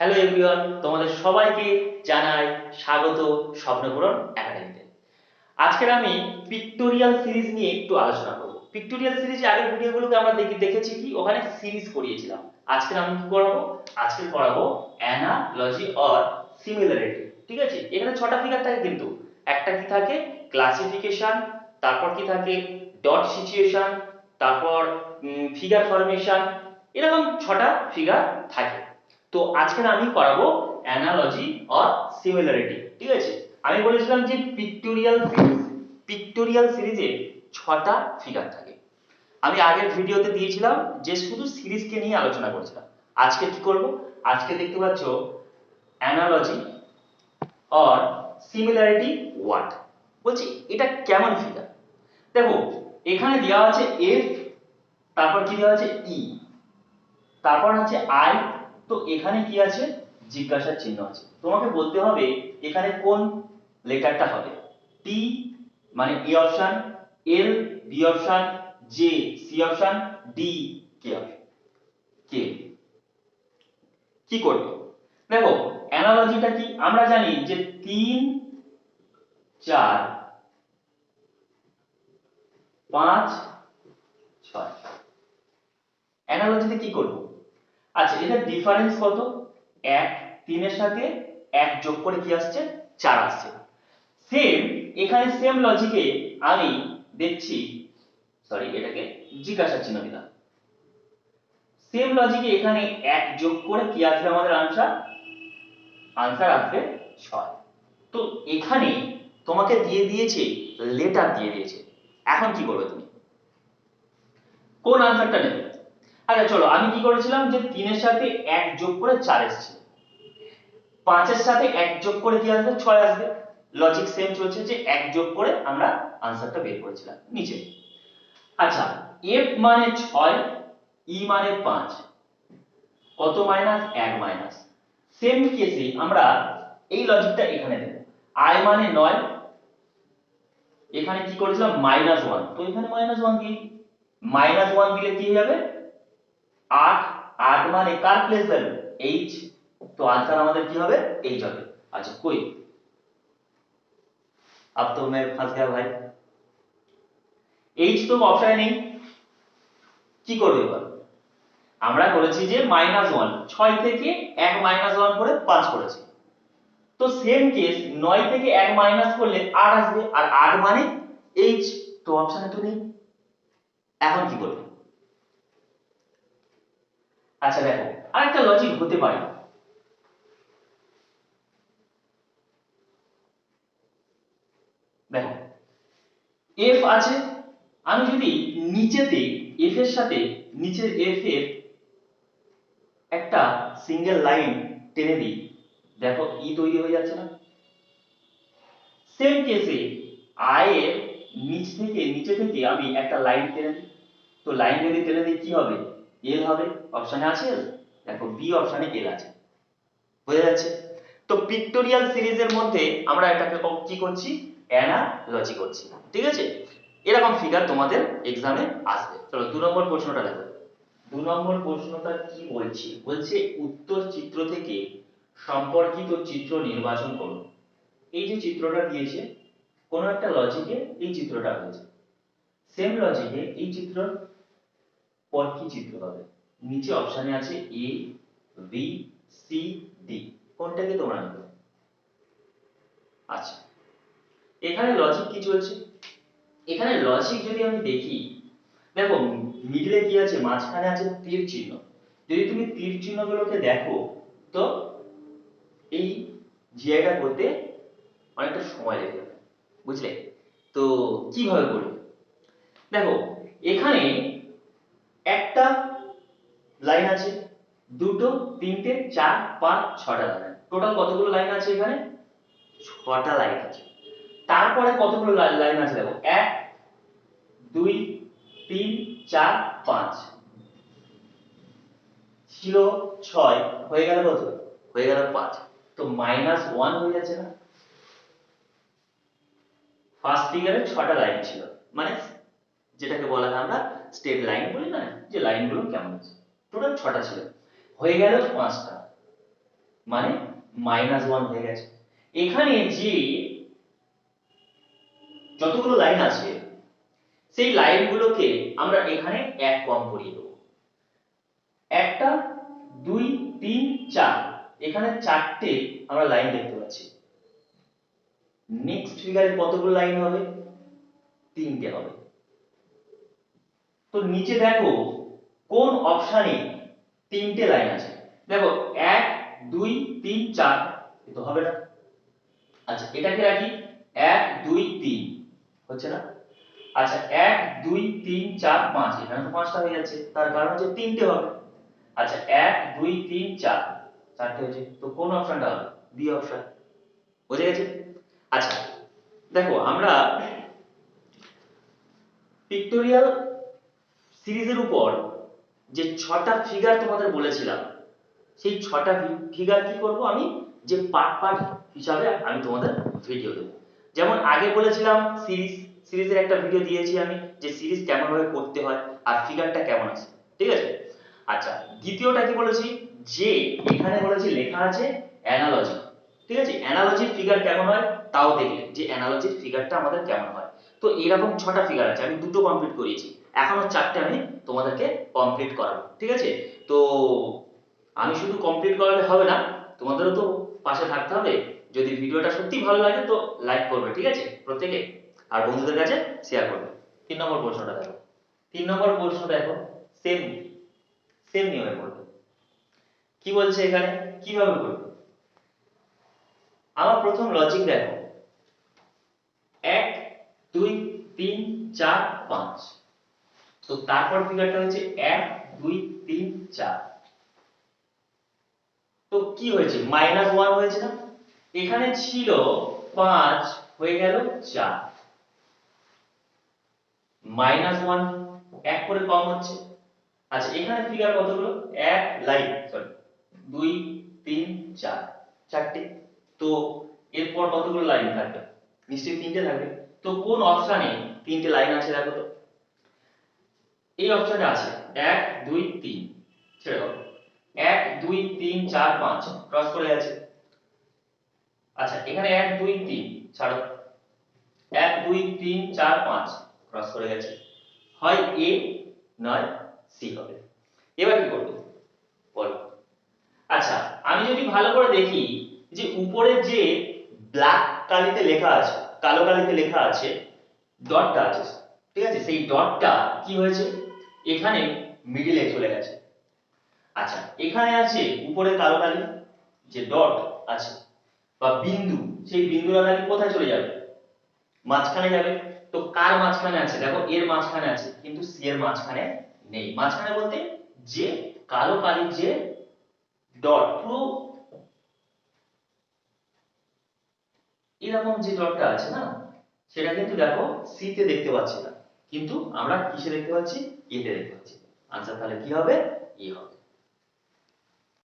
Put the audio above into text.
Hello everyone, তোমাদের সবাইকে জানাই স্বাগত স্বপ্নপূরণ একাডেমিতে। আজকের আমি পিক্টোরিয়াল সিরিজ নিয়ে একটু আলোচনা করব। পিক্টোরিয়াল সিরিজে আগের ভিডিওগুলোতে আমরা দেখেছি কি ওখানে সিরিজ করিয়েছিলাম। আজকে আমি কি করাবো? আজকে করাবো অ্যানালজি অর সিমিলারিটি। ঠিক আছে, এখানে ছটা ফিগার থাকে, কিন্তু একটা কি থাকে ক্লাসিফিকেশন, তারপর কি থাকে ডট সিচুয়েশন, তারপর ফিগার ফরমেশন, এরকম ছটা ফিগার থাকে। তো আজকে আমি করাবো অ্যানালজি অর সিমিলারিটি। ঠিক আছে, আমি বলেছিলাম যে পিক্টোরিয়াল সিরিজে ছটা ফিগার থাকে। আমি আগের ভিডিওতে দিয়েছিলাম যে শুধু সিরিজকে নিয়ে আলোচনা করেছিলাম। আজকে কি করব? আজকে দেখতে পাচ্ছ অ্যানালজি অর সিমিলারিটি ওয়াট। বলছি এটা কেমন ফিগার? দেখো, এখানে দেওয়া আছে এফ, তারপর কি দেওয়া আছে ই, তারপর আছে আই। তো এখানে কি আছে? জিজ্ঞাসার চিহ্ন আছে। তোমাকে বলতে হবে এখানে কোন লেটারটা হবে। টি মানে এ অপশন, এল বি অপশন, জে সি অপশন, ডি কে অপশন। কে কি করবে? দেখো, অ্যানালজিটা কি আমরা জানি যে 3 4 5 6। অ্যানালজিতে কি করব? আচ্ছা, এটা ডিফারেন্স কত? 1, 3 এর সাথে 1 যোগ করে কি আসছে? 4 আসছে। সেম এখানে সেম লজিকে আমি দেখছি, সরি এটাকে জিজ্ঞাসা চিহ্ন দিলাম। সেম লজিকে এখানে 1 যোগ করে কি আসবে আমাদের আনসার? আনসার আসবে 6। তো এখানে তোমাকে দিয়ে দিয়েছে, লেটার দিয়ে দিয়েছে। এখন কি করবে তুমি? কোন আনসারটা নেবে? আচ্ছা চলো, আমি কি করেছিলাম যে 3 এর সাথে 1 যোগ করে 4 এসেছে, 5 এর সাথে 1 যোগ করে কি আসবে? 6 আসবে। লজিক সেম চলছে, যে 1 যোগ করে আমরা আনসারটা বের করেছিলাম নিচে। আচ্ছা, f মানে 6, e মানে 5, কত মাইনাস? 1 মাইনাস। সেম কেসে আমরা এই লজিকটা এখানে দেব। i মানে 9, এখানে কি করেছিলাম? -1, তো এখানে -1 দিই। -1 দিলে কি হয়ে যাবে? 8, 8 মানে কার প্লেস ভ্যালু? h, তো आंसर আমাদের কি হবে? h হবে। আচ্ছা কই, अब तो मैं फंस गया भाई, h তো অপশনে নেই। কি করবে এবার? আমরা করেছি যে -1, 6 থেকে 1 -1 করে 5 করেছি। তো সেম কেস 9 থেকে 1 মাইনাস করলে 8 আসবে, আর 8 মানে h, তো অপশনে তো নেই। এখন কি করবে? আচ্ছা দেখো, আরেকটা লজিক হতে পারে। দেখো, f আছে, আমি যদি নিচেতে f এর সাথে নিচের f এর একটা সিঙ্গেল লাইন টেনে দিই, দেখো ই তৈরি হয়ে যাচ্ছে না? সেম কেসে i এর নিচে থেকে আমি একটা লাইন টেনে দিই, তো লাইন যদি টেনে দিই কি হবে? এল হবে। অপশনে আছে এল, দেখো বি অপশনে এল আছে। বোঝা যাচ্ছে? তো পিক্টোরিয়াল সিরিজের মধ্যে আমরা এটাকে কি করছি? অ্যানালজি করছি। ঠিক আছে, এরকম ফিগার তোমাদের এক্সামে আসবে। চলো 2 নম্বর প্রশ্নটা দেখো। 2 নম্বর প্রশ্নটা কি বলছে? বলছে উত্তর চিত্র থেকে সম্পর্কিত চিত্র নির্বাচন করুন। এই যে চিত্রটা দিয়েছে, কোন একটা লজিকে এই চিত্রটা হয়েছে। সেম লজিকে এই চিত্র পর কি চিত্র হবে? নিচে অপশনে আছে এ বি সি ডি, কোনটাকে তোমরা নেবে? আচ্ছা, এখানে লজিক কি চলছে? এখানে লজিক যদি আমি দেখি, দেখো মিডলে কি আছে? মাঝখানে আছে তীর চিহ্ন। যদি তুমি তীর চিহ্নগুলোকে দেখো, তো এই জিআইটা করতে অনেকটা সময় লেগে যাবে, বুঝলে? তো কিভাবে করবে? দেখো, এখানে একটা লাইন আছে, দুটো, তিনটে, চার, পাঁচ, ছটা লাইন। টোটাল কতগুলো লাইন আছে এখানে? ছটা লাইন আছে। তারপরে কতগুলো লাইন আছে দেখো, 1 2 3 4 5, ছিল 6, হয়ে গেল কত? হয়ে গেল 5। তো -1 হয়ে যাচ্ছে না? ফার্স্ট ফিগারে 6টা লাইন ছিল, মানে যেটাকে বলা হয় আমরা স্টেট লাইন বলি না, যে লাইনগুলো কেমন আছে, টোটাল 6টা ছিল, হয়ে গেল 5টা। মানে -1 হয়ে গেছে। এখানে যে যতগুলো লাইন আছে সেই লাইনগুলোকে আমরা এখানে এক কম করিয়ে দেবো। একটা, দুই, তিন, চার, এখানে চারটে আমরা লাইন দেখতে পাচ্ছি। নেক্সট ফিগারে কতগুলো লাইন হবে? তিনটে হবে। তো নিচে দেখো কোন অপশানে তিনটে লাইন আছে। দেখো 1 2 3 4, এ তো হবে না। আচ্ছা এটাকে রাখি 1 2 3, হচ্ছে না। আচ্ছা 1 2 3 4 5, এখানে তো পাঁচটা হয়ে যাচ্ছে, তার কারণ হচ্ছে তিনটে হবে। আচ্ছা 1 2 3 4, চারটে হয়েছে, তো কোন অপশনটা হবে? B option. বুঝে গেছে? আচ্ছা দেখো আমরা পিক্টোরিয়াল সিরিজের উপর যে 6টা ফিগার তোমাদের বলেছিলাম, সেই 6টা ফিগার কি করব আমি, যে পার্ট পার্ট হিসাবে আমি তোমাদের ভিডিও দেব। যেমন আগে বলেছিলাম সিরিজের একটা ভিডিও দিয়েছি আমি, যে সিরিজ কেমন ভাবে করতে হয় আর ফিগারটা কেমন আছে, ঠিক আছে। আচ্ছা দ্বিতীয়টা কি বলেছি, যে এখানে বলেছি লেখা আছে অ্যানালজি, ঠিক আছে। অ্যানালজির ফিগার কেমন হয় তাও দেখলে, যে অ্যানালজির ফিগারটা আমাদের কেমন হয়। তো এরকম 6টা ফিগার আছে, আমি দুটো কমপ্লিট করেছি, এখনো 4টে আমি তোমাদেরকে কমপ্লিট করাবো, ঠিক আছে। তো আমি শুধু কমপ্লিট করালে হবে না, তোমাদেরও তো পাশে থাকতে হবে। যদি ভিডিওটা সত্যি ভালো লাগে তো লাইক করবে, ঠিক আছে প্রত্যেকে, আর বন্ধুদের কাছে শেয়ার করবে। 3 নম্বর প্রশ্নটা দেখো, 3 নম্বর প্রশ্ন দেখো, সেম সেম নিয়মে করবে। কি বলছে এখানে, কিভাবে করবে? আমার প্রথম লজিক দেখো, 1 2 3 4 5, তো তারপর ফিগারটা হচ্ছে 1 2 3 4, তো কি হয়েছে, -1 হয়েছে না। এখানে ছিল 5, হয়ে গেল 4, -1, এক করে কম হচ্ছে। আচ্ছা এখানে ফিগার কতগুলো, এক লাইন সরি 2 3 4, চারটে। তো এরপর কতগুলো লাইন থাকবে? নিশ্চয়ই তিনটে থাকবে। তো কোন অপশনে তিনটে লাইন আছে দেখো তো। এই অপশনে আছে 1 2 3, ছেড়ে দাও, 1 2 3 4 5 ক্রস করে আছে। আচ্ছা এখানে 1 2 3, ছাড়ো, 1 2 3 4 5 ক্রস করে গেছে, হয় এ নয় সি হবে। এবার কি করব বলো। আচ্ছা আমি যদি ভালো করে দেখি, যে উপরে যে ব্ল্যাক কালিতে লেখা আছে, কালো কালিতে লেখা আছে, ডটটা আছে, ঠিক আছে, সেই ডটটা কি হয়েছে, এখানে মিডিলে চলে গেছে। আচ্ছা এখানে আছে উপরে কালো কালি, যে ডট আছে বা বিন্দু, সেই বিন্দুটা নাকি কোথায় চলে যাবে, মাঝখানে যাবে। তো কার মাঝখানে আছে, দেখো এর মাঝখানে আছে, কিন্তু সি এর মাঝখানে নেই। মাঝখানে বলতে যে কালো কালির যে ডট, পুরো এরকম যে ডটটা আছে না, সেটা কিন্তু দেখো সি তে দেখতে পাচ্ছি না, কিন্তু আমরা কিসে দেখতে পাচ্ছি, এ তে দেখতে পাচ্ছি। আনসার তাহলে কি হবে, এ হবে।